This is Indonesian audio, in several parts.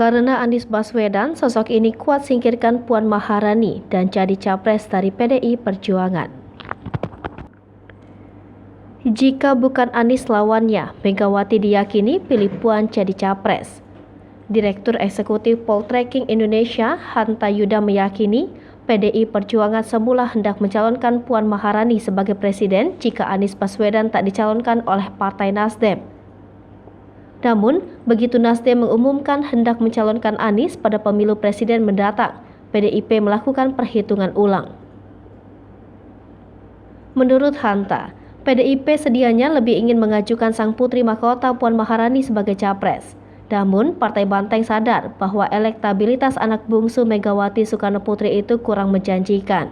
Karena Anies Baswedan, sosok ini kuat singkirkan Puan Maharani dan jadi capres dari PDI Perjuangan. Jika bukan Anies lawannya, Megawati diyakini pilih Puan jadi capres. Direktur Eksekutif Poltreking Indonesia, Hanta Yuda meyakini PDI Perjuangan semula hendak mencalonkan Puan Maharani sebagai presiden jika Anies Baswedan tak dicalonkan oleh Partai Nasdem. Namun, begitu Nasdem mengumumkan hendak mencalonkan Anies pada pemilu presiden mendatang, PDIP melakukan perhitungan ulang. Menurut Hanta, PDIP sedianya lebih ingin mengajukan sang putri mahkota Puan Maharani sebagai capres. Namun, Partai Banteng sadar bahwa elektabilitas anak bungsu Megawati Soekarnoputri itu kurang menjanjikan.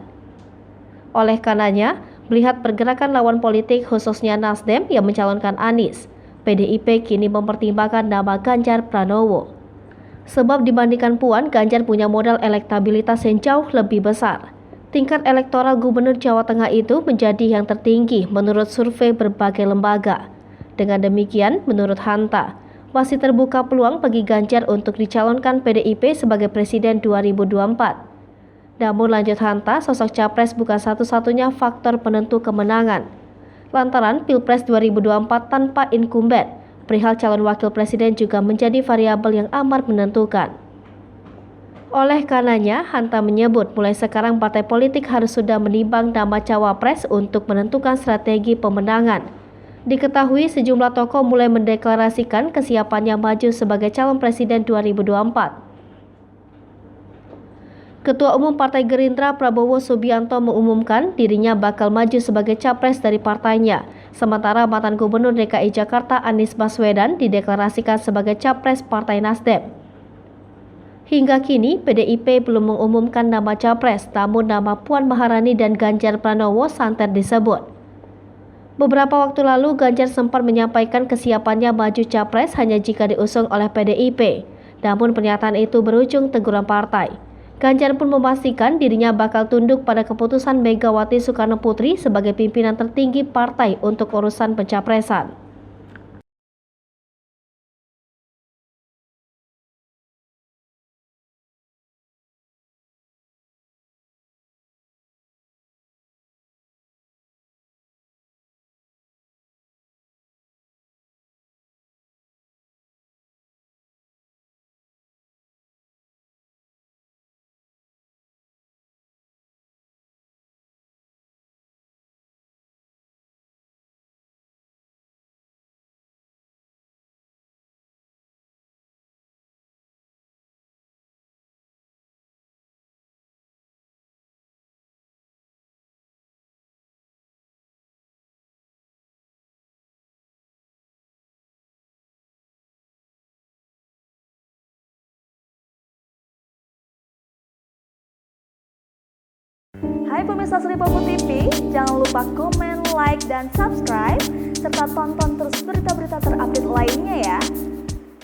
Oleh karenanya, melihat pergerakan lawan politik khususnya Nasdem yang mencalonkan Anies, PDIP kini mempertimbangkan nama Ganjar Pranowo. Sebab dibandingkan Puan, Ganjar punya modal elektabilitas yang jauh lebih besar. Tingkat elektoral Gubernur Jawa Tengah itu menjadi yang tertinggi menurut survei berbagai lembaga. Dengan demikian, menurut Hanta, masih terbuka peluang bagi Ganjar untuk dicalonkan PDIP sebagai Presiden 2024. Namun lanjut Hanta, sosok capres bukan satu-satunya faktor penentu kemenangan. Lantaran Pilpres 2024 tanpa incumbent, perihal calon wakil presiden juga menjadi variabel yang amat menentukan. Oleh karenanya, Hanta menyebut mulai sekarang partai politik harus sudah menimbang nama cawapres untuk menentukan strategi pemenangan. Diketahui sejumlah tokoh mulai mendeklarasikan kesiapannya maju sebagai calon presiden 2024. Ketua Umum Partai Gerindra Prabowo Subianto mengumumkan dirinya bakal maju sebagai capres dari partainya, sementara mantan Gubernur DKI Jakarta Anies Baswedan dideklarasikan sebagai capres Partai Nasdem. Hingga kini, PDIP belum mengumumkan nama capres, namun nama Puan Maharani dan Ganjar Pranowo santer disebut. Beberapa waktu lalu, Ganjar sempat menyampaikan kesiapannya maju capres hanya jika diusung oleh PDIP, namun pernyataan itu berujung teguran partai. Ganjar pun memastikan dirinya bakal tunduk pada keputusan Megawati Soekarnoputri sebagai pimpinan tertinggi partai untuk urusan pencapresan. Hai pemirsa Sri Popo TV, jangan lupa komen, like, dan subscribe, serta tonton terus berita-berita terupdate lainnya ya.